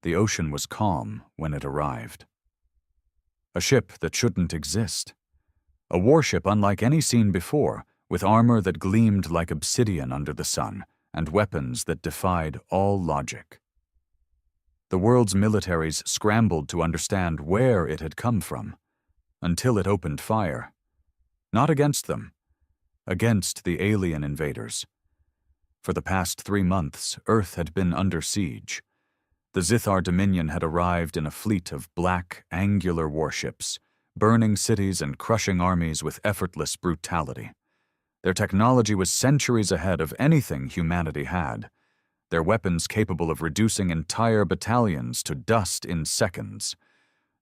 The ocean was calm when it arrived. A ship that shouldn't exist. A warship unlike any seen before, with armor that gleamed like obsidian under the sun, and weapons that defied all logic. The world's militaries scrambled to understand where it had come from, until it opened fire. Not against them, against the alien invaders. For the past 3 months, Earth had been under siege. The Zithar Dominion had arrived in a fleet of black, angular warships, burning cities and crushing armies with effortless brutality. Their technology was centuries ahead of anything humanity had, their weapons capable of reducing entire battalions to dust in seconds.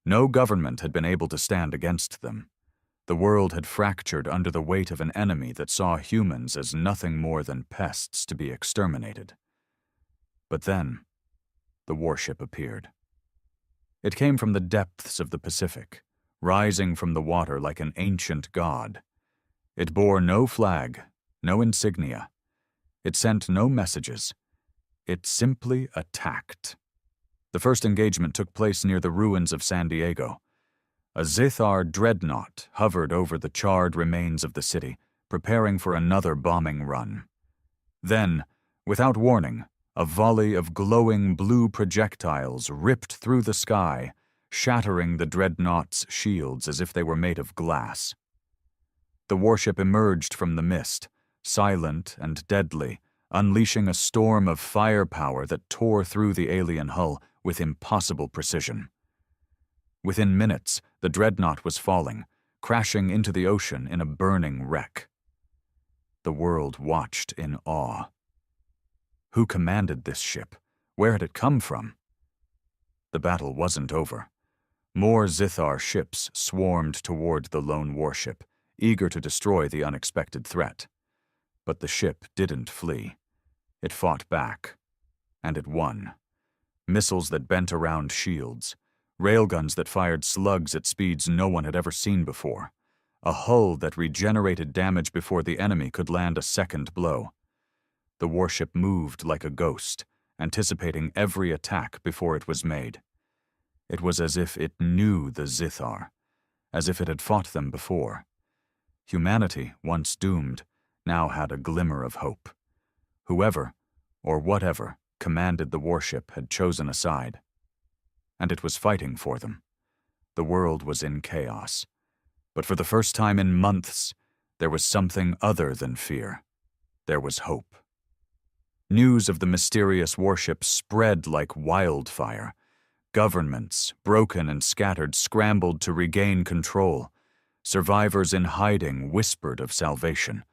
No government had been able to stand against them. The world had fractured under the weight of an enemy that saw humans as nothing more than pests to be exterminated. But then, the warship appeared. It came from the depths of the Pacific, rising from the water like an ancient god. It bore no flag, no insignia. It sent no messages. It simply attacked. The first engagement took place near the ruins of San Diego. A Zithar dreadnought hovered over the charred remains of the city, preparing for another bombing run. Then, without warning, a volley of glowing blue projectiles ripped through the sky, shattering the dreadnought's shields as if they were made of glass. The warship emerged from the mist, silent and deadly, unleashing a storm of firepower that tore through the alien hull with impossible precision. Within minutes, the dreadnought was falling, crashing into the ocean in a burning wreck. The world watched in awe. Who commanded this ship? Where had it come from? The battle wasn't over. More Zithar ships swarmed toward the lone warship, eager to destroy the unexpected threat. But the ship didn't flee. It fought back, and it won. Missiles that bent around shields, railguns that fired slugs at speeds no one had ever seen before, a hull that regenerated damage before the enemy could land a second blow. The warship moved like a ghost, anticipating every attack before it was made. It was as if it knew the Zithar, as if it had fought them before. Humanity, once doomed, now had a glimmer of hope. Whoever, or whatever, commanded the warship had chosen a side. And it was fighting for them. The world was in chaos. But for the first time in months, there was something other than fear. There was hope. News of the mysterious warship spread like wildfire. Governments, broken and scattered, scrambled to regain control. Survivors in hiding whispered of salvation.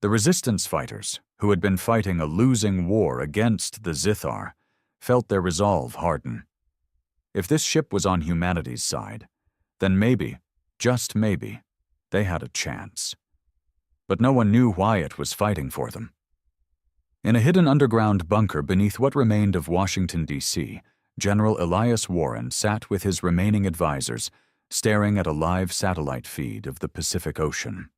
The resistance fighters, who had been fighting a losing war against the Zithar, felt their resolve harden. If this ship was on humanity's side, then maybe, just maybe, they had a chance. But no one knew why it was fighting for them. In a hidden underground bunker beneath what remained of Washington, D.C., General Elias Warren sat with his remaining advisors, staring at a live satellite feed of the Pacific Ocean.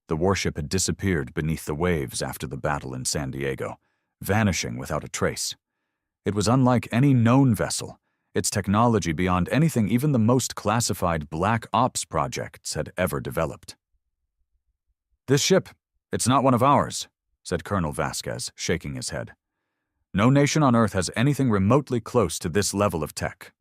The warship had disappeared beneath the waves after the battle in San Diego, vanishing without a trace. It was unlike any known vessel, its technology beyond anything even the most classified black ops projects had ever developed. "This ship, it's not one of ours," said Colonel Vasquez, shaking his head. "No nation on Earth has anything remotely close to this level of tech."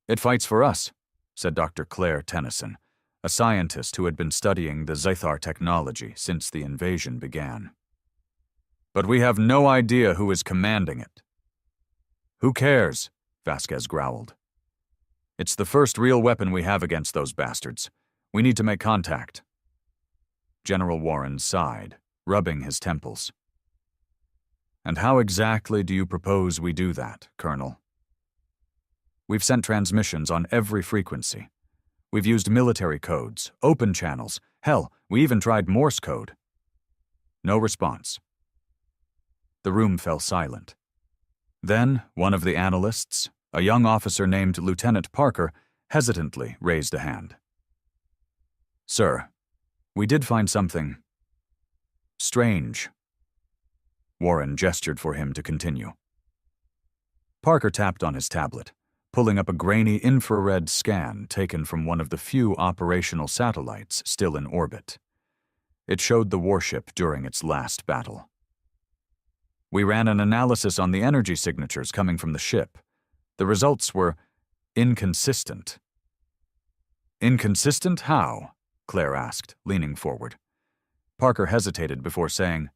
"It fights for us," said Dr. Claire Tennyson, a scientist who had been studying the Zithar technology since the invasion began. "But we have no idea who is commanding it." "Who cares?" Vasquez growled. "It's the first real weapon we have against those bastards. We need to make contact." General Warren sighed, rubbing his temples. "And how exactly do you propose we do that, Colonel?" "We've sent transmissions on every frequency. We've used military codes, open channels. Hell, we even tried Morse code." No response. The room fell silent. Then, one of the analysts, a young officer named Lieutenant Parker, hesitantly raised a hand. "Sir, we did find something strange." Warren gestured for him to continue. Parker tapped on his tablet, pulling up a grainy infrared scan taken from one of the few operational satellites still in orbit. It showed the warship during its last battle. We ran an analysis on the energy signatures coming from the ship. The results were inconsistent. Inconsistent how? Claire asked, leaning forward. Parker hesitated before saying,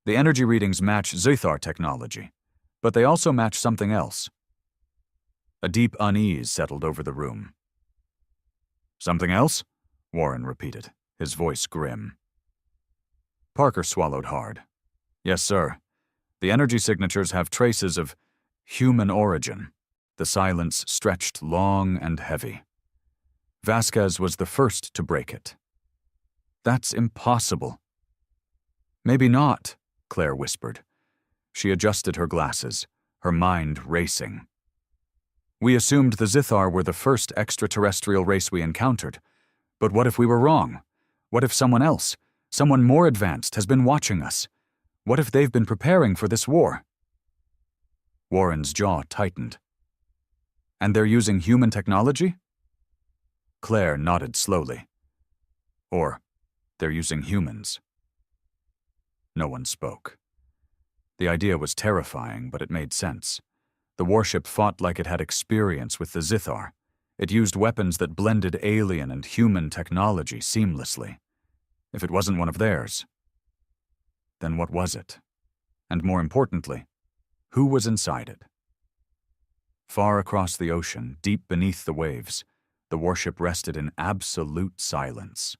"The energy readings match Zithar technology, but they also match something else." A deep unease settled over the room. "Something else?" Warren repeated, his voice grim. Parker swallowed hard. "Yes, sir. The energy signatures have traces of human origin." The silence stretched long and heavy. Vasquez was the first to break it. "That's impossible." "Maybe not," Claire whispered. She adjusted her glasses, her mind racing. "We assumed the Zithar were the first extraterrestrial race we encountered. But what if we were wrong? What if someone else, someone more advanced, has been watching us? What if they've been preparing for this war?" Warren's jaw tightened. "And they're using human technology?" Claire nodded slowly. "Or they're using humans." No one spoke. The idea was terrifying, but it made sense. The warship fought like it had experience with the Zithar. It used weapons that blended alien and human technology seamlessly. If it wasn't one of theirs, then what was it? And more importantly, who was inside it? Far across the ocean, deep beneath the waves, the warship rested in absolute silence.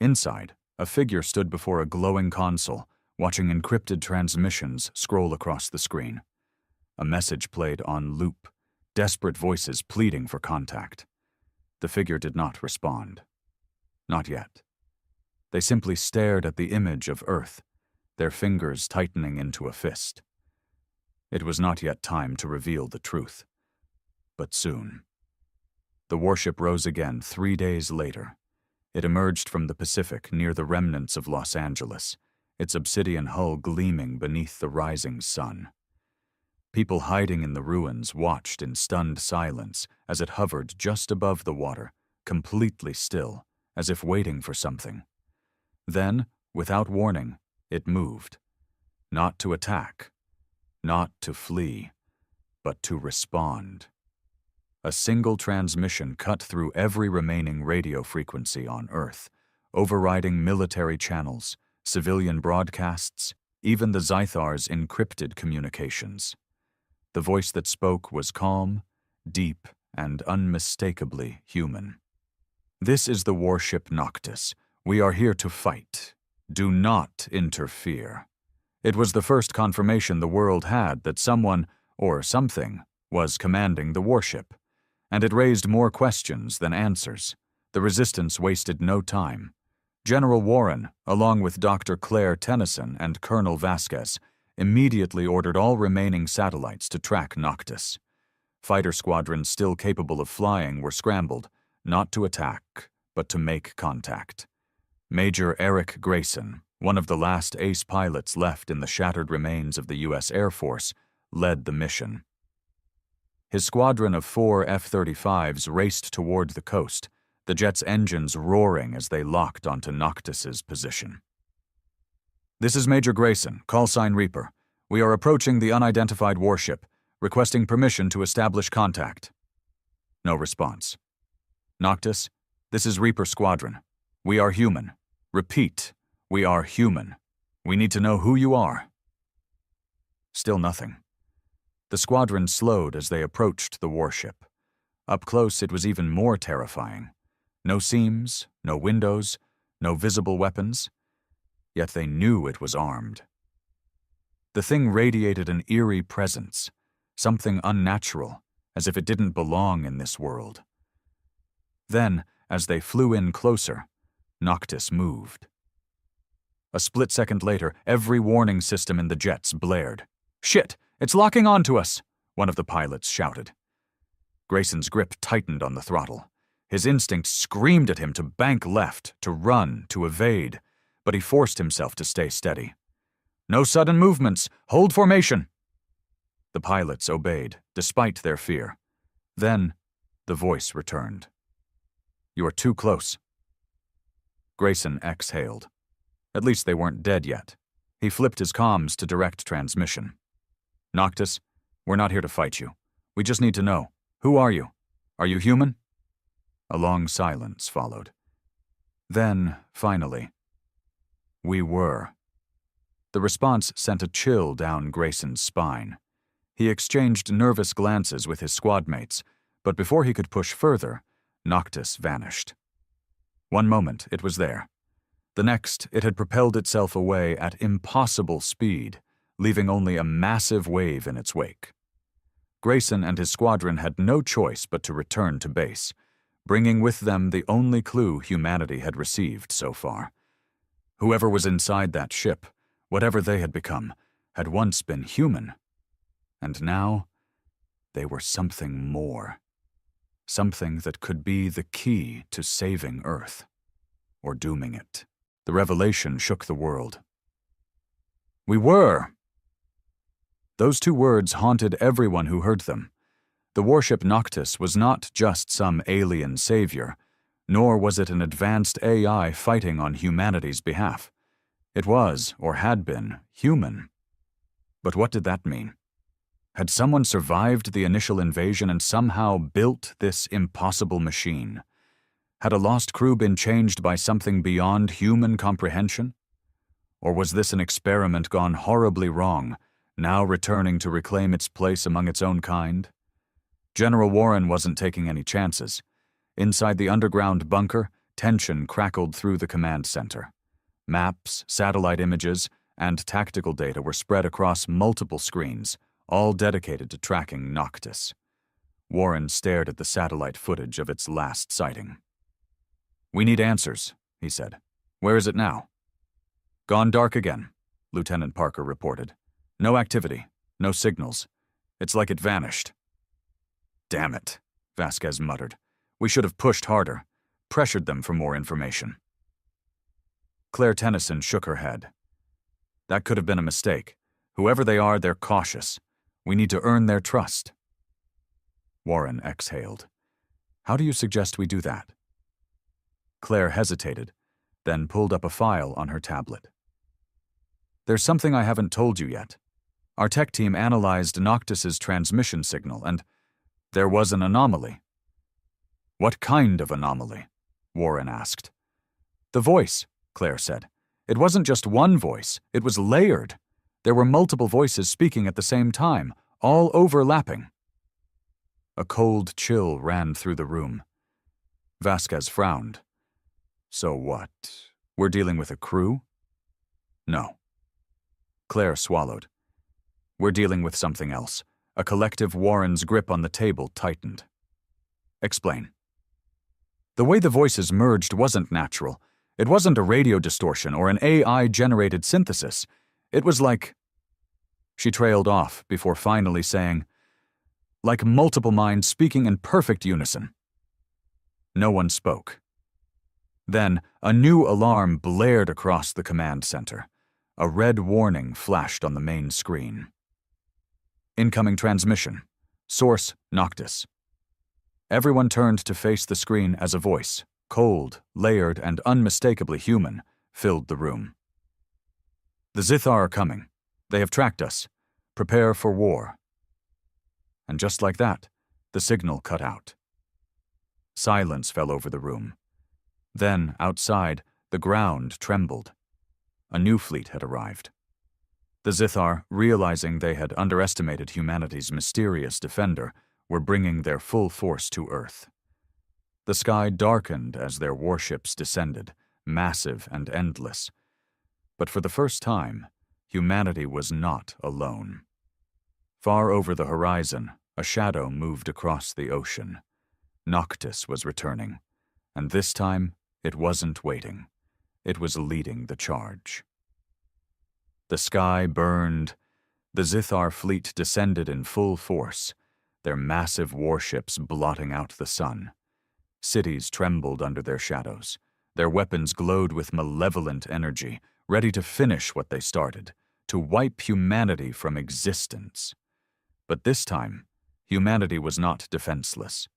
Inside, a figure stood before a glowing console, watching encrypted transmissions scroll across the screen. A message played on loop, desperate voices pleading for contact. The figure did not respond. Not yet. They simply stared at the image of Earth, their fingers tightening into a fist. It was not yet time to reveal the truth. But soon. The warship rose again 3 days later. It emerged from the Pacific near the remnants of Los Angeles, its obsidian hull gleaming beneath the rising sun. People hiding in the ruins watched in stunned silence as it hovered just above the water, completely still, as if waiting for something. Then, without warning, it moved. Not to attack, not to flee, but to respond. A single transmission cut through every remaining radio frequency on Earth, overriding military channels, civilian broadcasts, even the Zithar's encrypted communications. The voice that spoke was calm, deep, and unmistakably human. "This is the warship Noctis. We are here to fight. Do not interfere." It was the first confirmation the world had that someone, or something, was commanding the warship. And it raised more questions than answers. The resistance wasted no time. General Warren, along with Dr. Claire Tennyson and Colonel Vasquez, immediately ordered all remaining satellites to track Noctis. Fighter squadrons still capable of flying were scrambled, not to attack, but to make contact. Major Eric Grayson, one of the last ace pilots left in the shattered remains of the U.S. Air Force, led the mission. His squadron of 4 F-35s raced toward the coast, the jet's engines roaring as they locked onto Noctis's position. "This is Major Grayson, call sign Reaper. We are approaching the unidentified warship, requesting permission to establish contact." No response. "Noctis, this is Reaper Squadron. We are human. Repeat, we are human. We need to know who you are." Still nothing. The squadron slowed as they approached the warship. Up close, it was even more terrifying. No seams, no windows, no visible weapons. Yet they knew it was armed. The thing radiated an eerie presence, something unnatural, as if it didn't belong in this world. Then, as they flew in closer, Noctis moved. A split second later, every warning system in the jets blared. "Shit! It's locking onto us!" one of the pilots shouted. Grayson's grip tightened on the throttle. His instinct screamed at him to bank left, to run, to evade, but he forced himself to stay steady. "No sudden movements! Hold formation!" The pilots obeyed, despite their fear. Then, the voice returned. "You are too close." Grayson exhaled. At least they weren't dead yet. He flipped his comms to direct transmission. "Noctis, we're not here to fight you. We just need to know. Who are you? Are you human?" A long silence followed. Then, finally, "We were." The response sent a chill down Grayson's spine. He exchanged nervous glances with his squadmates, but before he could push further, Noctis vanished. One moment it was there. The next, it had propelled itself away at impossible speed, leaving only a massive wave in its wake. Grayson and his squadron had no choice but to return to base, bringing with them the only clue humanity had received so far. Whoever was inside that ship, whatever they had become, had once been human. And now, they were something more. Something that could be the key to saving Earth, or dooming it. The revelation shook the world. "We were." Those two words haunted everyone who heard them. The warship Noctis was not just some alien savior, nor was it an advanced AI fighting on humanity's behalf. It was, or had been, human. But what did that mean? Had someone survived the initial invasion and somehow built this impossible machine? Had a lost crew been changed by something beyond human comprehension? Or was this an experiment gone horribly wrong, now returning to reclaim its place among its own kind? General Warren wasn't taking any chances. Inside the underground bunker, tension crackled through the command center. Maps, satellite images, and tactical data were spread across multiple screens, all dedicated to tracking Noctis. Warren stared at the satellite footage of its last sighting. "We need answers," he said. "Where is it now?" "Gone dark again," Lieutenant Parker reported. "No activity, no signals. It's like it vanished." "Damn it," Vasquez muttered. "We should have pushed harder, pressured them for more information." Claire Tennyson shook her head. "That could have been a mistake. Whoever they are, they're cautious. We need to earn their trust." Warren exhaled. "How do you suggest we do that?" Claire hesitated, then pulled up a file on her tablet. "There's something I haven't told you yet. Our tech team analyzed Noctis's transmission signal, and there was an anomaly." "What kind of anomaly?" Warren asked. "The voice," Claire said. "It wasn't just one voice, it was layered. There were multiple voices speaking at the same time, all overlapping." A cold chill ran through the room. Vasquez frowned. "So what? We're dealing with a crew?" "No." Claire swallowed. "We're dealing with something else." A collective Warren's grip on the table tightened. "Explain." "The way the voices merged wasn't natural. It wasn't a radio distortion or an AI-generated synthesis. It was like—" She trailed off before finally saying, "like multiple minds speaking in perfect unison." No one spoke. Then, a new alarm blared across the command center. A red warning flashed on the main screen. "Incoming transmission. Source, Noctis." Everyone turned to face the screen as a voice, cold, layered, and unmistakably human, filled the room. "The Zithar are coming. They have tracked us. Prepare for war." And just like that, the signal cut out. Silence fell over the room. Then, outside, the ground trembled. A new fleet had arrived. The Zithar, realizing they had underestimated humanity's mysterious defender, were bringing their full force to Earth. The sky darkened as their warships descended, massive and endless. But for the first time, humanity was not alone. Far over the horizon, a shadow moved across the ocean. Noctis was returning, and this time it wasn't waiting. It was leading the charge. The sky burned. The Zithar fleet descended in full force, their massive warships blotting out the sun. Cities trembled under their shadows. Their weapons glowed with malevolent energy, ready to finish what they started, to wipe humanity from existence. But this time, humanity was not defenseless.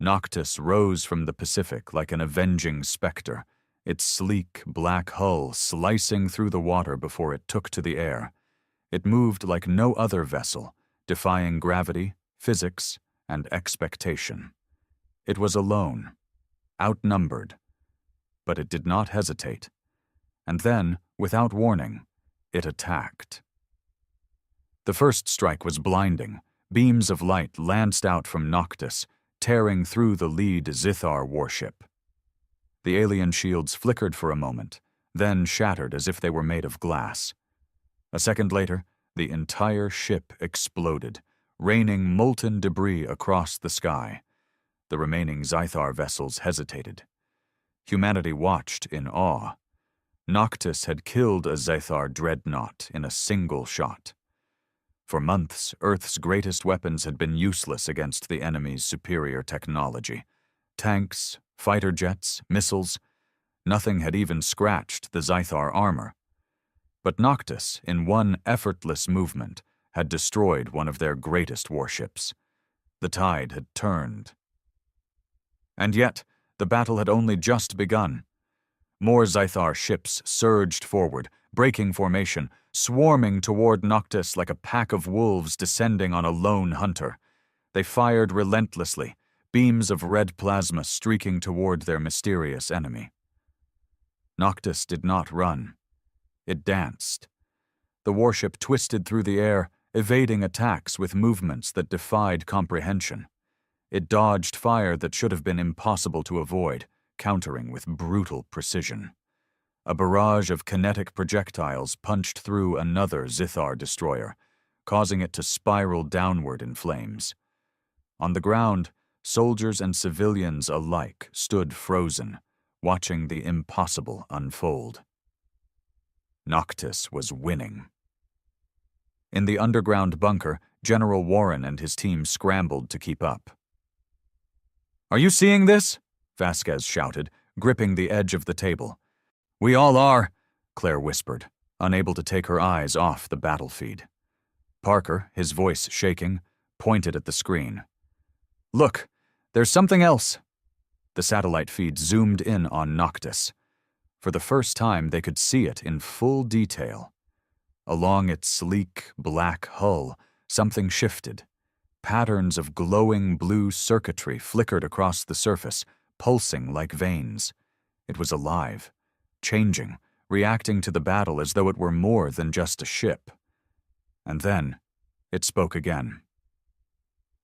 Noctis rose from the Pacific like an avenging specter, its sleek, black hull slicing through the water before it took to the air. It moved like no other vessel, defying gravity, physics, and expectation. It was alone, outnumbered, but it did not hesitate. And then, without warning, it attacked. The first strike was blinding. Beams of light lanced out from Noctis, tearing through the lead Zithar warship. The alien shields flickered for a moment, then shattered as if they were made of glass. A second later, the entire ship exploded, raining molten debris across the sky. The remaining Zithar vessels hesitated. Humanity watched in awe. Noctis had killed a Zithar dreadnought in a single shot. For months, Earth's greatest weapons had been useless against the enemy's superior technology. Tanks, fighter jets, missiles, nothing had even scratched the Zithar armor. But Noctis, in one effortless movement, had destroyed one of their greatest warships. The tide had turned. And yet, the battle had only just begun. More Zithar ships surged forward, breaking formation, swarming toward Noctis like a pack of wolves descending on a lone hunter. They fired relentlessly, beams of red plasma streaking toward their mysterious enemy. Noctis did not run. It danced. The warship twisted through the air, evading attacks with movements that defied comprehension. It dodged fire that should have been impossible to avoid, countering with brutal precision. A barrage of kinetic projectiles punched through another Zithar destroyer, causing it to spiral downward in flames. On the ground, soldiers and civilians alike stood frozen, watching the impossible unfold. Noctis was winning. In the underground bunker, General Warren and his team scrambled to keep up. "Are you seeing this?" Vasquez shouted, gripping the edge of the table. "We all are," Claire whispered, unable to take her eyes off the battle feed. Parker, his voice shaking, pointed at the screen. "Look, there's something else." The satellite feed zoomed in on Noctis. For the first time, they could see it in full detail. Along its sleek, black hull, something shifted. Patterns of glowing blue circuitry flickered across the surface, pulsing like veins. It was alive, changing, reacting to the battle as though it were more than just a ship. And then, it spoke again.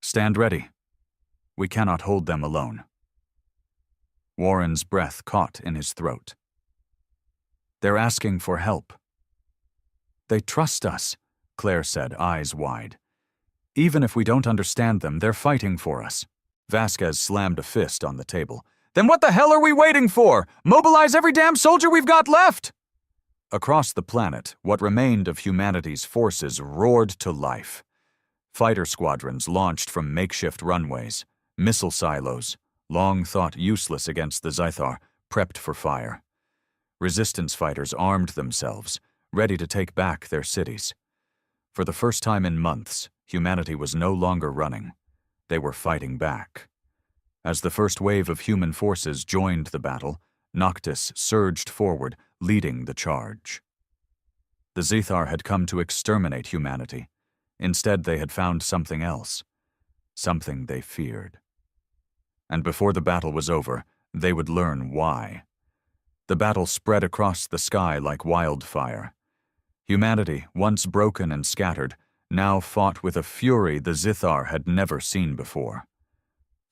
"Stand ready. We cannot hold them alone." Warren's breath caught in his throat. "They're asking for help." "They trust us," Claire said, eyes wide. "Even if we don't understand them, they're fighting for us." Vasquez slammed a fist on the table. "Then what the hell are we waiting for? Mobilize every damn soldier we've got left!" Across the planet, what remained of humanity's forces roared to life. Fighter squadrons launched from makeshift runways. Missile silos, long thought useless against the Zithar, prepped for fire. Resistance fighters armed themselves, ready to take back their cities. For the first time in months, humanity was no longer running. They were fighting back. As the first wave of human forces joined the battle, Noctis surged forward, leading the charge. The Zithar had come to exterminate humanity. Instead, they had found something else, something they feared. And before the battle was over, they would learn why. The battle spread across the sky like wildfire. Humanity, once broken and scattered, now fought with a fury the Zithar had never seen before.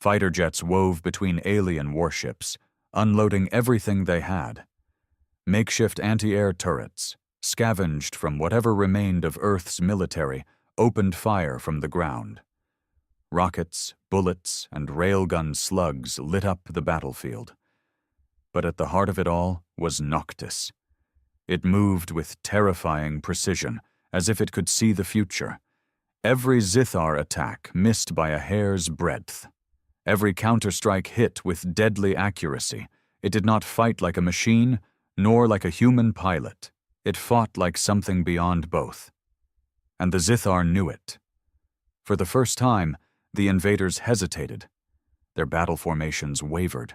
Fighter jets wove between alien warships, unloading everything they had. Makeshift anti-air turrets, scavenged from whatever remained of Earth's military, opened fire from the ground. Rockets, bullets, and railgun slugs lit up the battlefield. But at the heart of it all was Noctis. It moved with terrifying precision, as if it could see the future. Every Zithar attack missed by a hair's breadth. Every counterstrike hit with deadly accuracy. It did not fight like a machine, nor like a human pilot. It fought like something beyond both. And the Zithar knew it. For the first time, the invaders hesitated. Their battle formations wavered.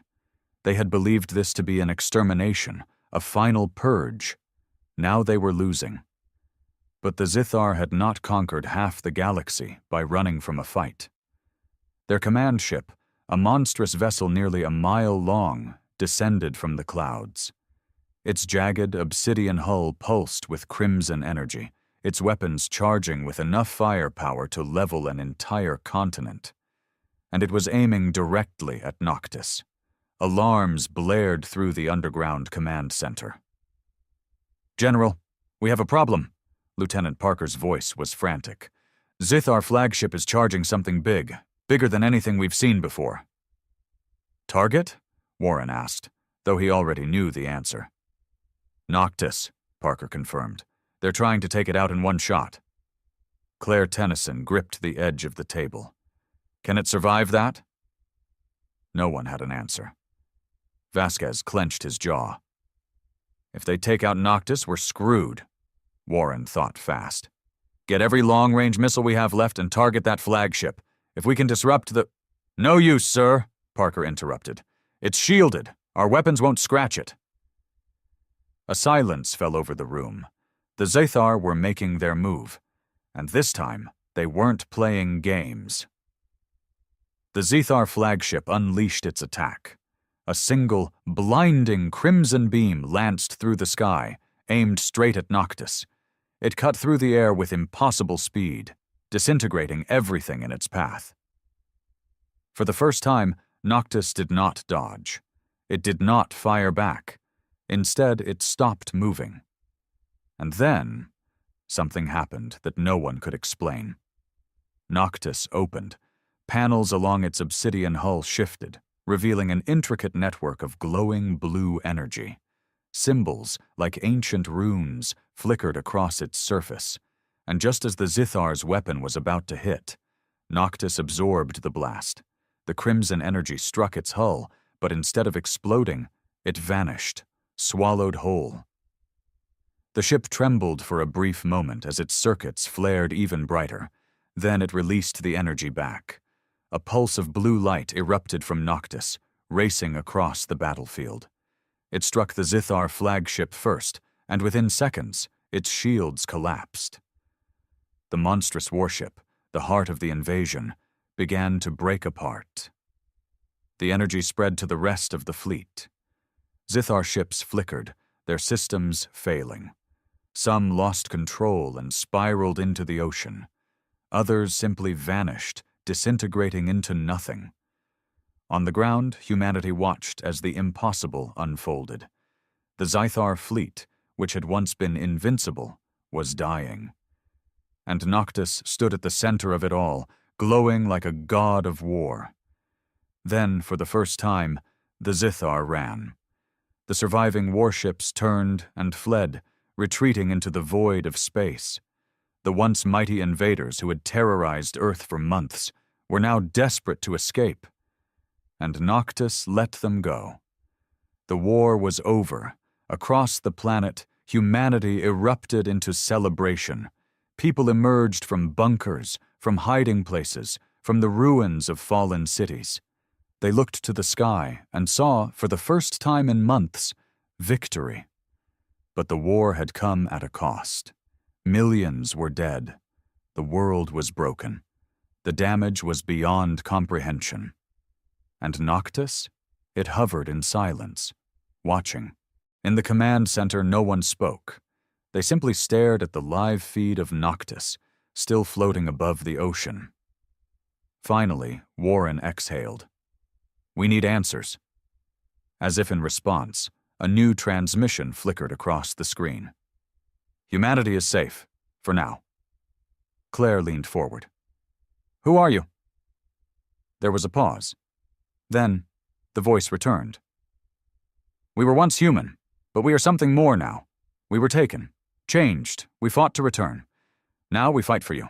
They had believed this to be an extermination, a final purge. Now they were losing. But the Zithar had not conquered half the galaxy by running from a fight. Their command ship, a monstrous vessel nearly a mile long, descended from the clouds. Its jagged, obsidian hull pulsed with crimson energy, its weapons charging with enough firepower to level an entire continent. And it was aiming directly at Noctis. Alarms blared through the underground command center. "General, we have a problem." Lieutenant Parker's voice was frantic. "Zithar flagship is charging something big, bigger than anything we've seen before." "Target?" Warren asked, though he already knew the answer. "Noctis," Parker confirmed. "They're trying to take it out in one shot." Claire Tennyson gripped the edge of the table. "Can it survive that?" No one had an answer. Vasquez clenched his jaw. "If they take out Noctis, we're screwed," Warren thought fast. "Get every long-range missile we have left and target that flagship. If we can disrupt the—" "No use, sir," Parker interrupted. "It's shielded. Our weapons won't scratch it." A silence fell over the room. The Zithar were making their move, and this time they weren't playing games. The Zithar flagship unleashed its attack. A single, blinding crimson beam lanced through the sky, aimed straight at Noctis. It cut through the air with impossible speed, disintegrating everything in its path. For the first time, Noctis did not dodge. It did not fire back. Instead, it stopped moving. And then, something happened that no one could explain. Noctis opened. Panels along its obsidian hull shifted, revealing an intricate network of glowing blue energy. Symbols, like ancient runes, flickered across its surface, and just as the Zithar's weapon was about to hit, Noctis absorbed the blast. The crimson energy struck its hull, but instead of exploding, it vanished, swallowed whole. The ship trembled for a brief moment as its circuits flared even brighter. Then it released the energy back. A pulse of blue light erupted from Noctis, racing across the battlefield. It struck the Zithar flagship first, and within seconds, its shields collapsed. The monstrous warship, the heart of the invasion, began to break apart. The energy spread to the rest of the fleet. Zithar ships flickered, their systems failing. Some lost control and spiraled into the ocean. Others simply vanished, disintegrating into nothing. On the ground, humanity watched as the impossible unfolded. The Zithar fleet, which had once been invincible, was dying. And Noctis stood at the center of it all, glowing like a god of war. Then, for the first time, the Zithar ran. The surviving warships turned and fled, retreating into the void of space. The once mighty invaders who had terrorized Earth for months were now desperate to escape. And Noctis let them go. The war was over. Across the planet, humanity erupted into celebration. People emerged from bunkers, from hiding places, from the ruins of fallen cities. They looked to the sky and saw, for the first time in months, victory. But the war had come at a cost. Millions were dead. The world was broken. The damage was beyond comprehension. And Noctis? It hovered in silence, watching. In the command center, no one spoke. They simply stared at the live feed of Noctis, still floating above the ocean. Finally, Warren exhaled. "We need answers." As if in response, a new transmission flickered across the screen. "Humanity is safe, for now." Claire leaned forward. "Who are you?" There was a pause. Then, the voice returned. "We were once human, but we are something more now. We were taken, changed, we fought to return. Now we fight for you."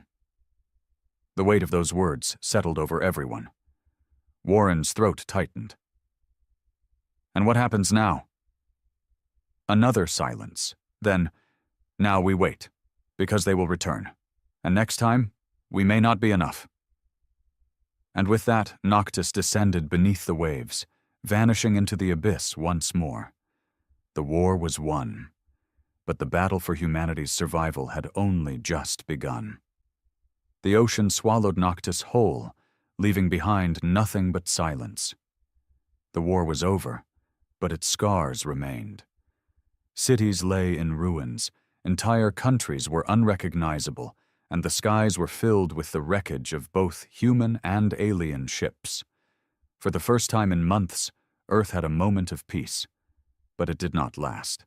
The weight of those words settled over everyone. Warren's throat tightened. "And what happens now?" Another silence. Then, "Now we wait, because they will return. And next time, we may not be enough." And with that, Noctis descended beneath the waves, vanishing into the abyss once more. The war was won, but the battle for humanity's survival had only just begun. The ocean swallowed Noctis whole, leaving behind nothing but silence. The war was over, but its scars remained. Cities lay in ruins, entire countries were unrecognizable, and the skies were filled with the wreckage of both human and alien ships. For the first time in months, Earth had a moment of peace, but it did not last.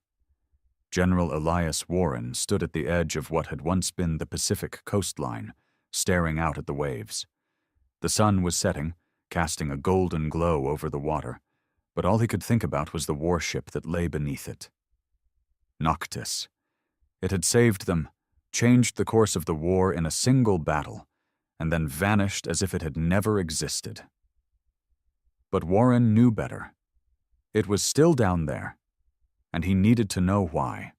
General Elias Warren stood at the edge of what had once been the Pacific coastline, staring out at the waves. The sun was setting, casting a golden glow over the water, but all he could think about was the warship that lay beneath it. Noctis. It had saved them, changed the course of the war in a single battle, and then vanished as if it had never existed. But Warren knew better. It was still down there, and he needed to know why.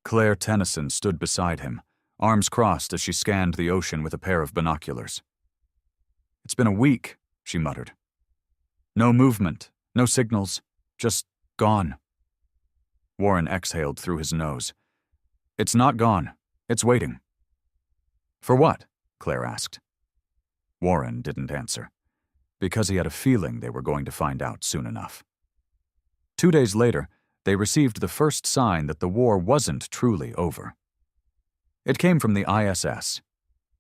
Claire Tennyson stood beside him, arms crossed as she scanned the ocean with a pair of binoculars. "It's been a week," she muttered. "No movement, no signals, just gone." Warren exhaled through his nose. "It's not gone. It's waiting." "For what?" Claire asked. Warren didn't answer, because he had a feeling they were going to find out soon enough. 2 days later, they received the first sign that the war wasn't truly over. It came from the ISS,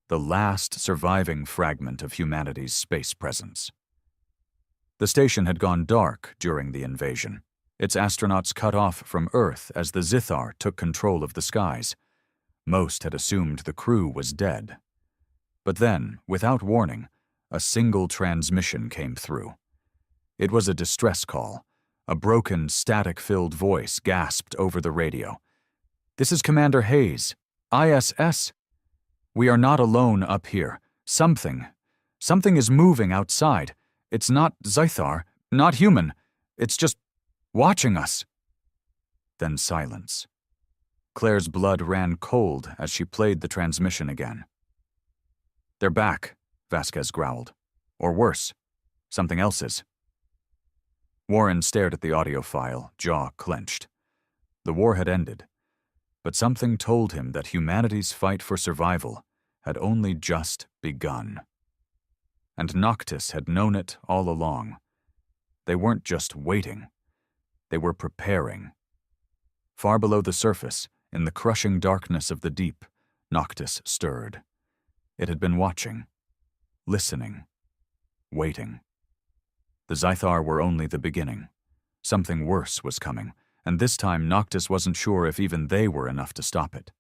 the last surviving fragment of humanity's space presence. The station had gone dark during the invasion, its astronauts cut off from Earth as the Zithar took control of the skies. Most had assumed the crew was dead. But then, without warning, a single transmission came through. It was a distress call. A broken, static-filled voice gasped over the radio. "This is Commander Hayes. ISS. We are not alone up here. Something is moving outside. It's not Zithar, not human. It's just watching us." Then silence. Claire's blood ran cold as she played the transmission again. "They're back," Vasquez growled. "Or worse, something else is." Warren stared at the audio file, jaw clenched. The war had ended, but something told him that humanity's fight for survival had only just begun. And Noctis had known it all along. They weren't just waiting. They were preparing. Far below the surface, in the crushing darkness of the deep, Noctis stirred. It had been watching, listening, waiting. The Zithar were only the beginning. Something worse was coming, and this time Noctis wasn't sure if even they were enough to stop it.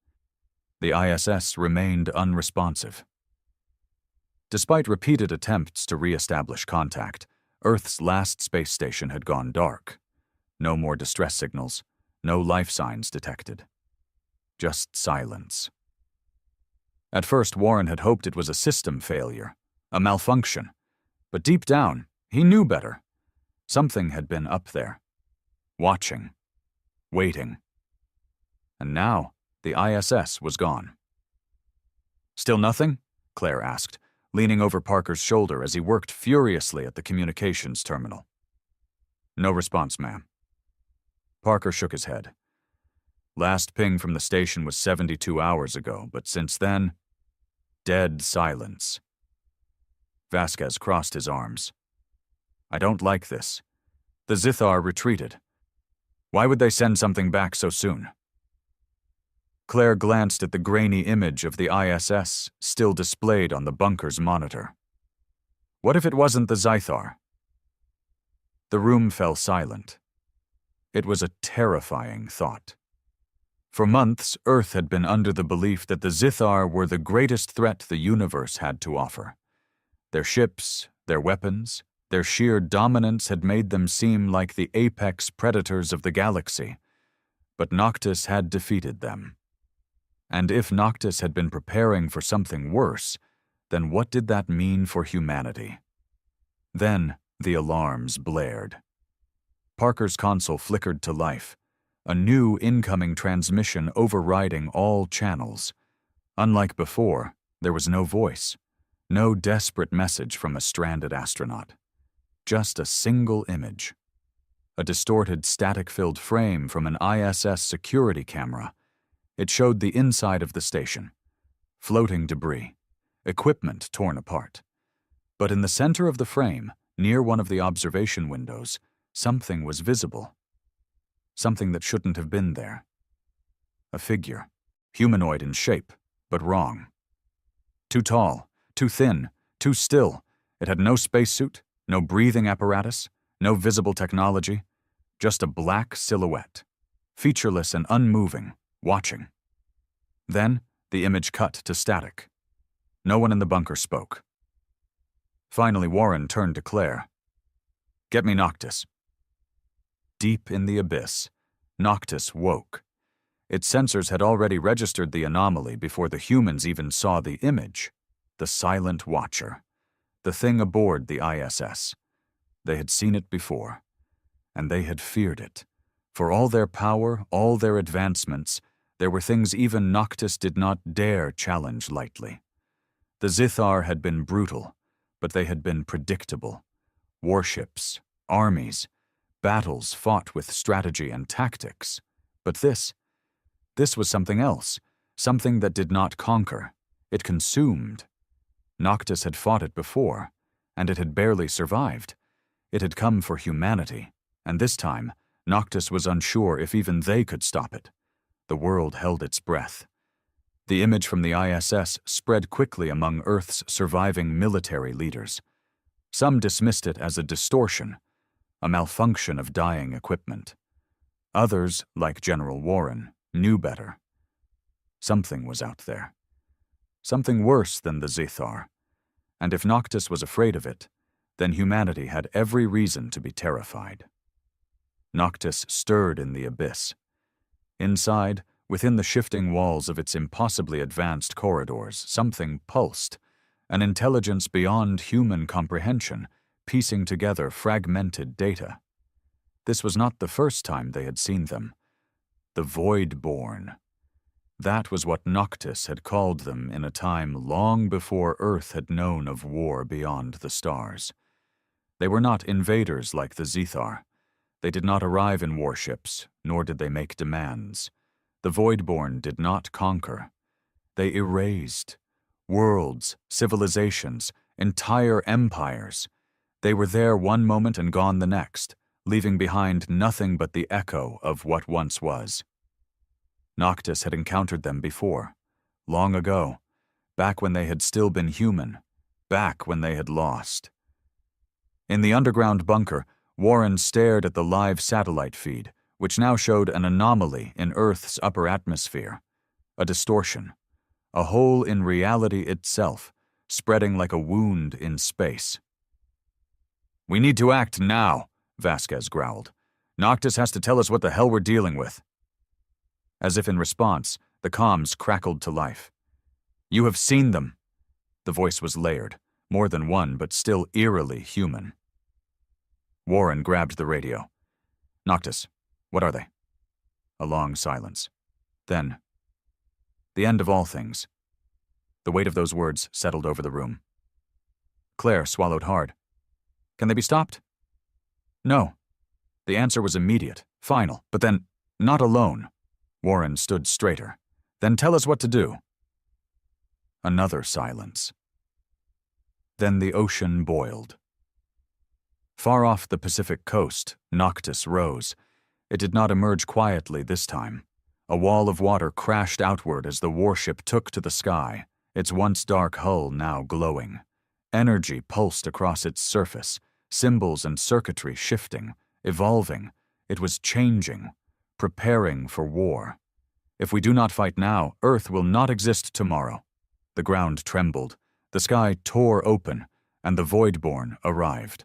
The ISS remained unresponsive. Despite repeated attempts to re-establish contact, Earth's last space station had gone dark. No more distress signals, no life signs detected. Just silence. At first, Warren had hoped it was a system failure, a malfunction, but deep down, he knew better. Something had been up there, watching, waiting. And now, the ISS was gone. "Still nothing?" Claire asked, leaning over Parker's shoulder as he worked furiously at the communications terminal. "No response, ma'am." Parker shook his head. "Last ping from the station was 72 hours ago, but since then, dead silence." Vasquez crossed his arms. "I don't like this. The Zithar retreated. Why would they send something back so soon?" Claire glanced at the grainy image of the ISS still displayed on the bunker's monitor. What if it wasn't the Zithar? The room fell silent. It was a terrifying thought. For months, Earth had been under the belief that the Zithar were the greatest threat the universe had to offer. Their ships, their weapons, their sheer dominance had made them seem like the apex predators of the galaxy. But Noctis had defeated them. And if Noctis had been preparing for something worse, then what did that mean for humanity? Then the alarms blared. Parker's console flickered to life, a new incoming transmission overriding all channels. Unlike before, there was no voice, No desperate message from a stranded astronaut. Just a single image. A distorted, static-filled frame from an ISS security camera. It showed the inside of the station. Floating debris. Equipment torn apart. But in the center of the frame, near one of the observation windows, something was visible. Something that shouldn't have been there. A figure. Humanoid in shape, but wrong. Too tall, too thin, too still. It had no spacesuit, no breathing apparatus, no visible technology, just a black silhouette, featureless and unmoving, watching. Then, the image cut to static. No one in the bunker spoke. Finally, Warren turned to Claire. "Get me Noctis." Deep in the abyss, Noctis woke. Its sensors had already registered the anomaly before the humans even saw the image. The silent watcher. The thing aboard the ISS. They had seen it before. And they had feared it. For all their power, all their advancements, there were things even Noctis did not dare challenge lightly. The Zithar had been brutal, but they had been predictable. Warships, armies, battles fought with strategy and tactics. But this was something else, something that did not conquer. It consumed. Noctis had fought it before, and it had barely survived. It had come for humanity, and this time, Noctis was unsure if even they could stop it. The world held its breath. The image from the ISS spread quickly among Earth's surviving military leaders. Some dismissed it as a distortion, a malfunction of dying equipment. Others, like General Warren, knew better. Something was out there. Something worse than the Zithar. And if Noctis was afraid of it, then humanity had every reason to be terrified. Noctis stirred in the abyss. Inside, within the shifting walls of its impossibly advanced corridors, something pulsed, an intelligence beyond human comprehension, piecing together fragmented data. This was not the first time they had seen them. The Voidborn. That was what Noctis had called them in a time long before Earth had known of war beyond the stars. They were not invaders like the Zithar. They did not arrive in warships, nor did they make demands. The Voidborn did not conquer. They erased. Worlds, civilizations, entire empires. They were there one moment and gone the next, leaving behind nothing but the echo of what once was. Noctis had encountered them before, long ago, back when they had still been human, back when they had lost. In the underground bunker, Warren stared at the live satellite feed, which now showed an anomaly in Earth's upper atmosphere, a distortion, a hole in reality itself, spreading like a wound in space. "We need to act now," Vasquez growled. "Noctis has to tell us what the hell we're dealing with." As if in response, the comms crackled to life. "You have seen them." The voice was layered, more than one but still eerily human. Warren grabbed the radio. "Noctis, what are they?" A long silence. Then, "The end of all things." The weight of those words settled over the room. Claire swallowed hard. "Can they be stopped?" "No." The answer was immediate, final, but then, "Not alone." Warren stood straighter. "Then tell us what to do." Another silence. Then the ocean boiled. Far off the Pacific coast, Noctis rose. It did not emerge quietly this time. A wall of water crashed outward as the warship took to the sky, its once dark hull now glowing. Energy pulsed across its surface, symbols and circuitry shifting, evolving. It was changing, preparing for war. If we do not fight now, Earth will not exist tomorrow. The ground trembled, the sky tore open, and the Voidborn arrived.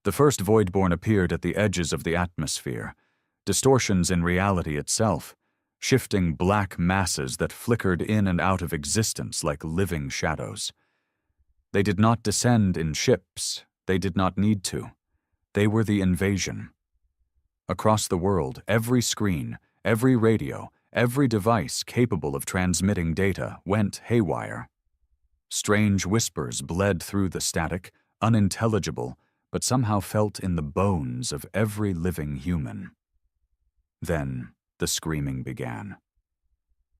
The first Voidborn appeared at the edges of the atmosphere, distortions in reality itself, shifting black masses that flickered in and out of existence like living shadows. They did not descend in ships. They did not need to. They were the invasion. Across the world, every screen, every radio, every device capable of transmitting data went haywire. Strange whispers bled through the static, unintelligible, but somehow felt in the bones of every living human. Then the screaming began.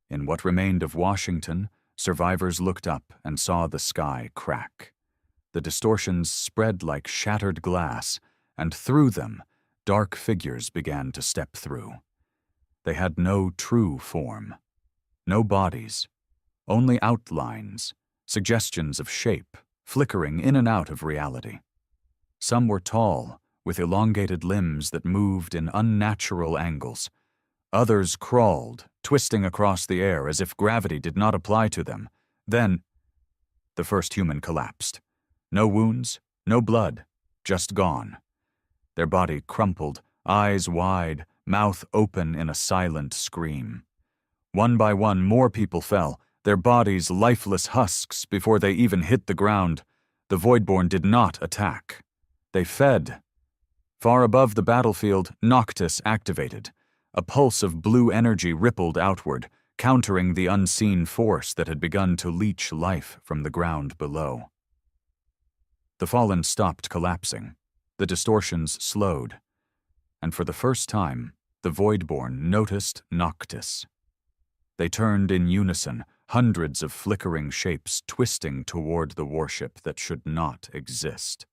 In what remained of Washington, survivors looked up and saw the sky crack. The distortions spread like shattered glass, and through them, dark figures began to step through. They had no true form, no bodies, only outlines, suggestions of shape, flickering in and out of reality. Some were tall, with elongated limbs that moved in unnatural angles. Others crawled, twisting across the air as if gravity did not apply to them. Then, the first human collapsed. No wounds, no blood, just gone. Their body crumpled, eyes wide, mouth open in a silent scream. One by one, more people fell, their bodies lifeless husks before they even hit the ground. The Voidborn did not attack. They fed. Far above the battlefield, Noctis activated. A pulse of blue energy rippled outward, countering the unseen force that had begun to leach life from the ground below. The fallen stopped collapsing. The distortions slowed. And for the first time, the Voidborn noticed Noctis. They turned in unison, hundreds of flickering shapes twisting toward the warship that should not exist.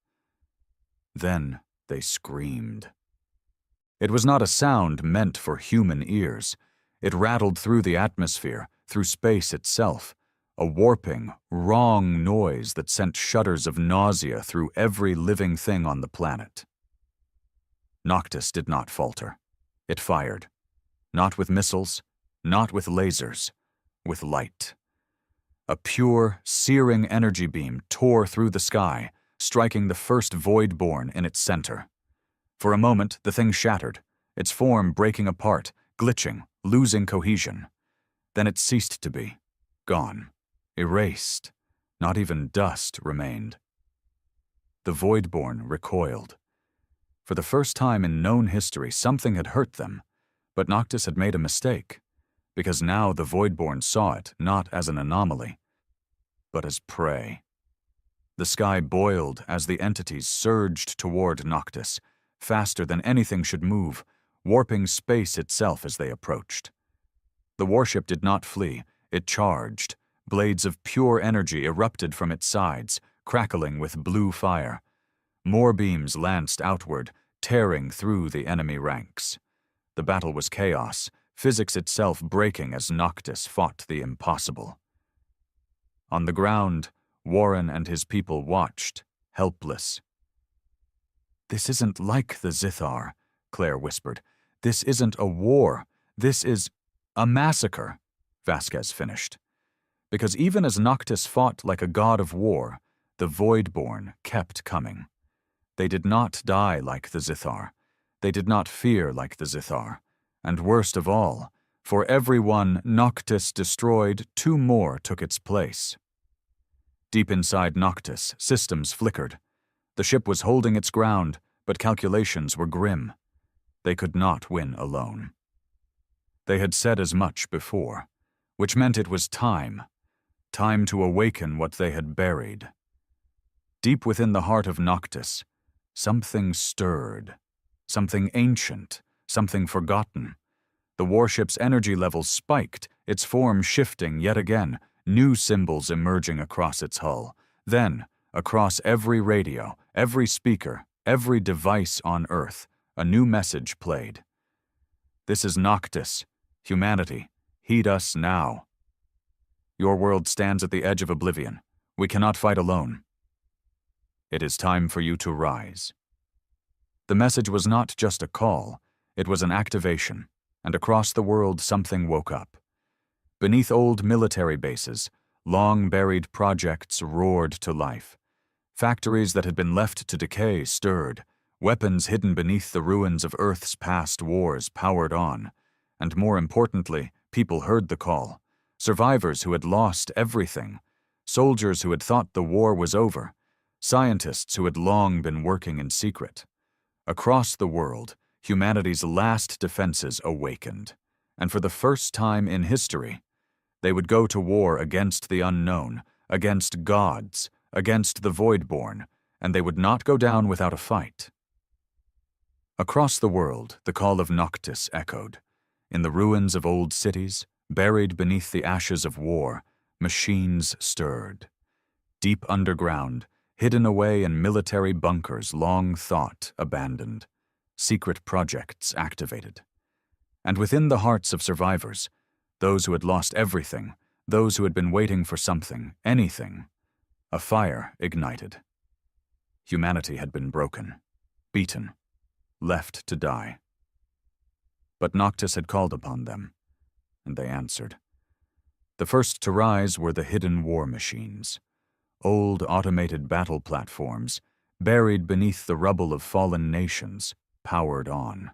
Then they screamed. It was not a sound meant for human ears. It rattled through the atmosphere, through space itself, a warping, wrong noise that sent shudders of nausea through every living thing on the planet. Noctis did not falter. It fired. Not with missiles, not with lasers, with light. A pure, searing energy beam tore through the sky, striking the first Voidborn in its center. For a moment, the thing shattered, its form breaking apart, glitching, losing cohesion. Then it ceased to be, gone, erased. Not even dust remained. The Voidborn recoiled. For the first time in known history, something had hurt them, but Noctis had made a mistake, because now the Voidborn saw it not as an anomaly, but as prey. The sky boiled as the entities surged toward Noctis, faster than anything should move, warping space itself as they approached. The warship did not flee, it charged. Blades of pure energy erupted from its sides, crackling with blue fire. More beams lanced outward, tearing through the enemy ranks. The battle was chaos, physics itself breaking as Noctis fought the impossible. On the ground, Warren and his people watched, helpless. "This isn't like the Zithar," Claire whispered. "This isn't a war. This is a massacre," Vasquez finished. Because even as Noctis fought like a god of war, the Voidborn kept coming. They did not die like the Zithar. They did not fear like the Zithar. And worst of all, for every one Noctis destroyed, 2 more took its place. Deep inside Noctis, systems flickered. The ship was holding its ground, but calculations were grim. They could not win alone. They had said as much before, which meant it was time to awaken what they had buried. Deep within the heart of Noctis, something stirred, something ancient, something forgotten. The warship's energy levels spiked, its form shifting yet again, new symbols emerging across its hull. Then, across every radio, every speaker, every device on Earth, a new message played. "This is Noctis. Humanity, heed us now. Your world stands at the edge of oblivion. We cannot fight alone. It is time for you to rise." The message was not just a call, it was an activation, and across the world something woke up. Beneath old military bases, long-buried projects roared to life. Factories that had been left to decay stirred. Weapons hidden beneath the ruins of Earth's past wars powered on. And more importantly, people heard the call. Survivors who had lost everything. Soldiers who had thought the war was over. Scientists who had long been working in secret. Across the world, humanity's last defenses awakened. And for the first time in history, they would go to war against the unknown, against gods, against the Voidborn, and they would not go down without a fight. Across the world, the call of Noctis echoed. In the ruins of old cities, buried beneath the ashes of war, machines stirred. Deep underground, hidden away in military bunkers long thought abandoned, secret projects activated. And within the hearts of survivors, those who had lost everything, those who had been waiting for something, anything, a fire ignited. Humanity had been broken, beaten, left to die. But Noctis had called upon them, and they answered. The first to rise were the hidden war machines, old automated battle platforms, buried beneath the rubble of fallen nations, powered on.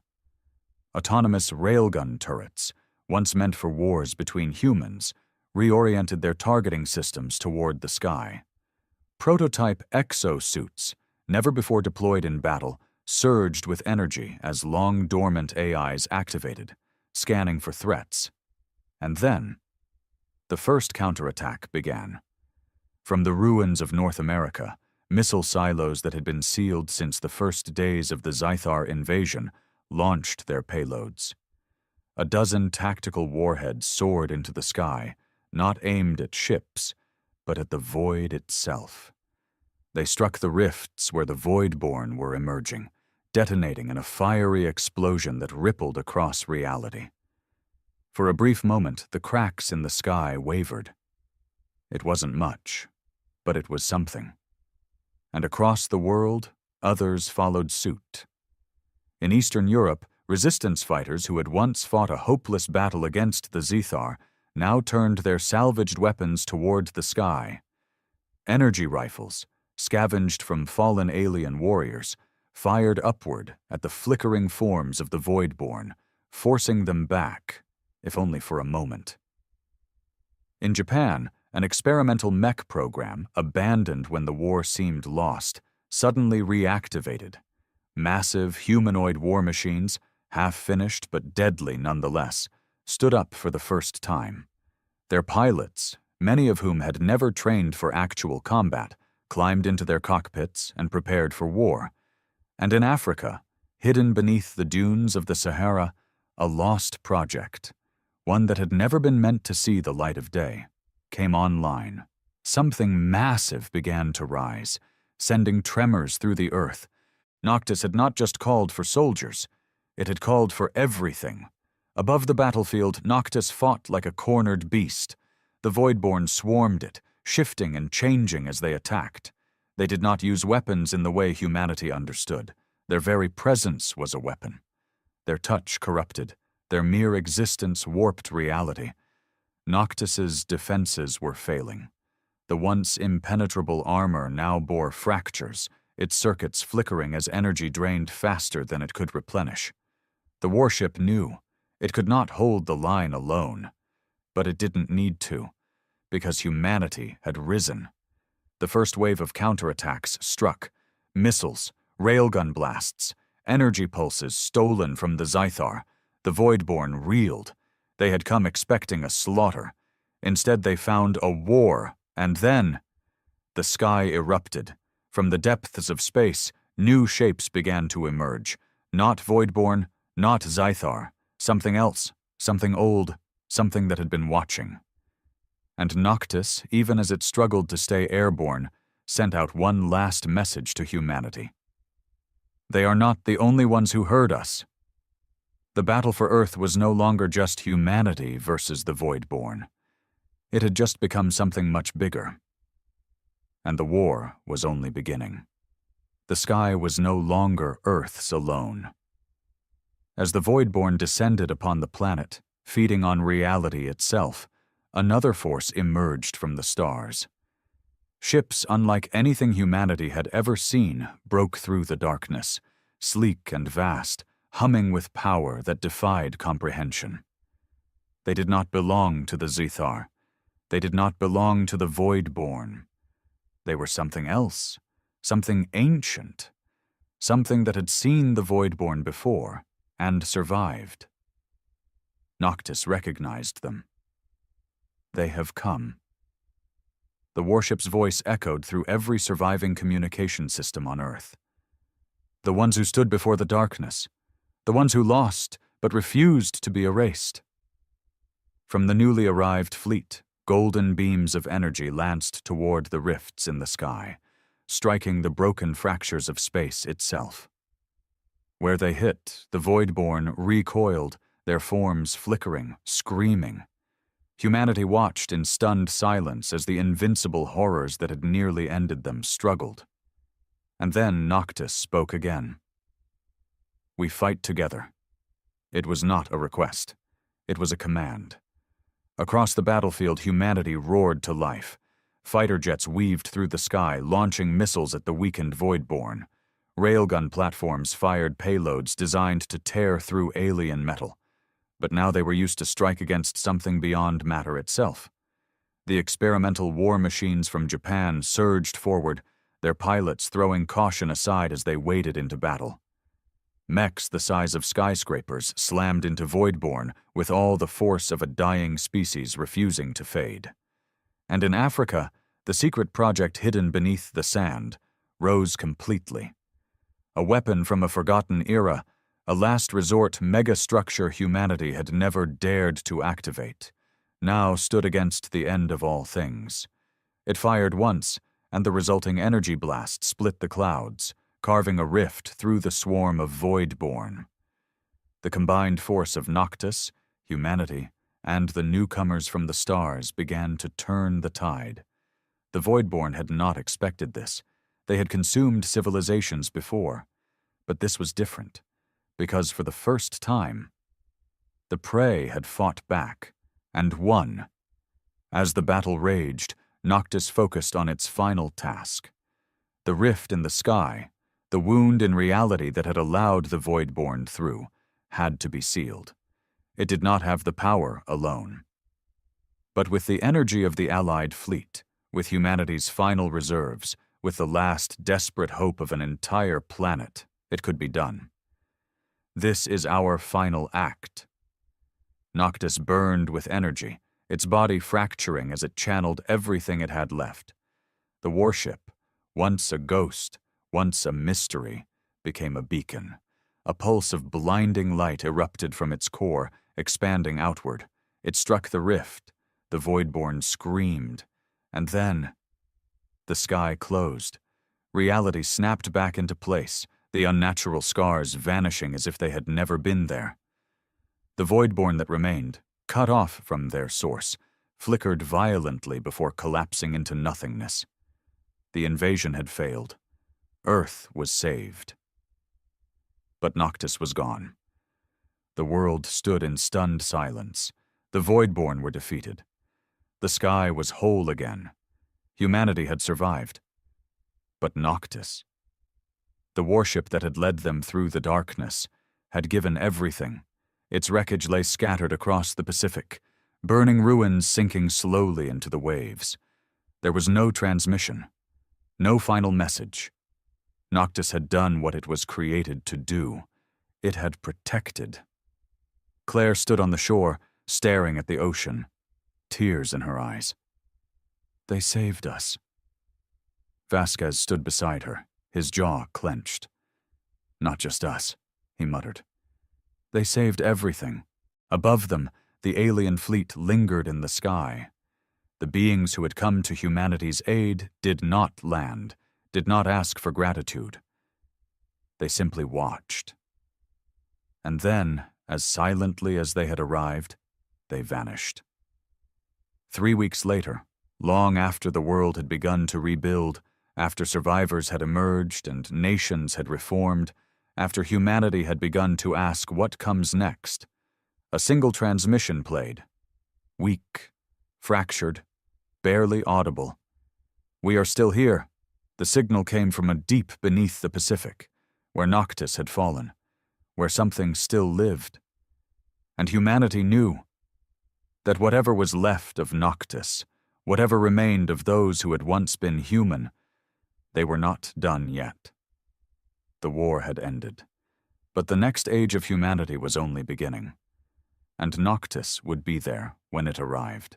Autonomous railgun turrets, once meant for wars between humans, reoriented their targeting systems toward the sky. Prototype exosuits, never before deployed in battle, surged with energy as long-dormant AIs activated, scanning for threats. And then, the first counterattack began. From the ruins of North America, missile silos that had been sealed since the first days of the Zythar invasion launched their payloads. A dozen tactical warheads soared into the sky, not aimed at ships, but at the void itself. They struck the rifts where the Voidborn were emerging, detonating in a fiery explosion that rippled across reality. For a brief moment, the cracks in the sky wavered. It wasn't much, but it was something. And across the world, others followed suit. In Eastern Europe, resistance fighters who had once fought a hopeless battle against the Zythar now turned their salvaged weapons toward the sky. Energy rifles, scavenged from fallen alien warriors, fired upward at the flickering forms of the Voidborn, forcing them back, if only for a moment. In Japan, an experimental mech program, abandoned when the war seemed lost, suddenly reactivated. Massive humanoid war machines, half-finished but deadly nonetheless, stood up for the first time. Their pilots, many of whom had never trained for actual combat, climbed into their cockpits and prepared for war. And in Africa, hidden beneath the dunes of the Sahara, a lost project, one that had never been meant to see the light of day, came online. Something massive began to rise, sending tremors through the earth. Noctis had not just called for soldiers, it had called for everything. Above the battlefield, Noctis fought like a cornered beast. The Voidborn swarmed it, shifting and changing as they attacked. They did not use weapons in the way humanity understood. Their very presence was a weapon. Their touch corrupted, their mere existence warped reality. Noctis's defenses were failing. The once impenetrable armor now bore fractures, its circuits flickering as energy drained faster than it could replenish. The warship knew it could not hold the line alone, but it didn't need to, because humanity had risen. The first wave of counterattacks struck. Missiles, railgun blasts, energy pulses stolen from the Zythar. The Voidborn reeled. They had come expecting a slaughter. Instead, they found a war, and then the sky erupted. From the depths of space, new shapes began to emerge. Not Voidborn, not Zythar. Something else, something old, something that had been watching. And Noctis, even as it struggled to stay airborne, sent out one last message to humanity. They are not the only ones who heard us. The battle for Earth was no longer just humanity versus the Voidborn. It had just become something much bigger. And the war was only beginning. The sky was no longer Earth's alone. As the Voidborn descended upon the planet, feeding on reality itself, another force emerged from the stars. Ships unlike anything humanity had ever seen broke through the darkness, sleek and vast, humming with power that defied comprehension. They did not belong to the Zythar. They did not belong to the Voidborn. They were something else, something ancient, something that had seen the Voidborn before and survived. Noctis recognized them. They have come. The warship's voice echoed through every surviving communication system on Earth. The ones who stood before the darkness. The ones who lost, but refused to be erased. From the newly arrived fleet, golden beams of energy lanced toward the rifts in the sky, striking the broken fractures of space itself. Where they hit, the Voidborn recoiled, their forms flickering, screaming. Humanity watched in stunned silence as the invincible horrors that had nearly ended them struggled. And then Noctis spoke again. "We fight together." It was not a request. It was a command. Across the battlefield, humanity roared to life. Fighter jets weaved through the sky, launching missiles at the weakened Voidborn. Railgun platforms fired payloads designed to tear through alien metal. But now they were used to strike against something beyond matter itself. The experimental war machines from Japan surged forward, their pilots throwing caution aside as they waded into battle. Mechs the size of skyscrapers slammed into Voidborn with all the force of a dying species refusing to fade. And in Africa, the secret project hidden beneath the sand rose completely. A weapon from a forgotten era, a last resort megastructure humanity had never dared to activate, now stood against the end of all things. It fired once, and the resulting energy blast split the clouds, carving a rift through the swarm of Voidborn. The combined force of Noctis, humanity, and the newcomers from the stars began to turn the tide. The Voidborn had not expected this. They had consumed civilizations before, but this was different. Because for the first time, the prey had fought back, and won. As the battle raged, Noctis focused on its final task. The rift in the sky, the wound in reality that had allowed the Voidborn through, had to be sealed. It did not have the power alone. But with the energy of the Allied fleet, with humanity's final reserves, with the last desperate hope of an entire planet, it could be done. This is our final act. Noctis burned with energy, its body fracturing as it channeled everything it had left. The warship, once a ghost, once a mystery, became a beacon. A pulse of blinding light erupted from its core, expanding outward. It struck the rift. The Voidborn screamed. And then, the sky closed. Reality snapped back into place, the unnatural scars vanishing as if they had never been there. The Voidborn that remained, cut off from their source, flickered violently before collapsing into nothingness. The invasion had failed. Earth was saved. But Noctis was gone. The world stood in stunned silence. The Voidborn were defeated. The sky was whole again. Humanity had survived. But Noctis, the warship that had led them through the darkness, had given everything. Its wreckage lay scattered across the Pacific, burning ruins sinking slowly into the waves. There was no transmission, no final message. Noctis had done what it was created to do. It had protected. Claire stood on the shore, staring at the ocean, tears in her eyes. "They saved us." Vasquez stood beside her, his jaw clenched. "Not just us," he muttered. "They saved everything. Above them, the alien fleet lingered in the sky. The beings who had come to humanity's aid did not land, did not ask for gratitude. They simply watched. And then, as silently as they had arrived, they vanished. 3 weeks later, long after the world had begun to rebuild, after survivors had emerged and nations had reformed, after humanity had begun to ask what comes next, a single transmission played. Weak, fractured, barely audible. "We are still here." The signal came from a deep beneath the Pacific, where Noctis had fallen, where something still lived. And humanity knew that whatever was left of Noctis, whatever remained of those who had once been human, they were not done yet. The war had ended, but the next age of humanity was only beginning, and Noctis would be there when it arrived.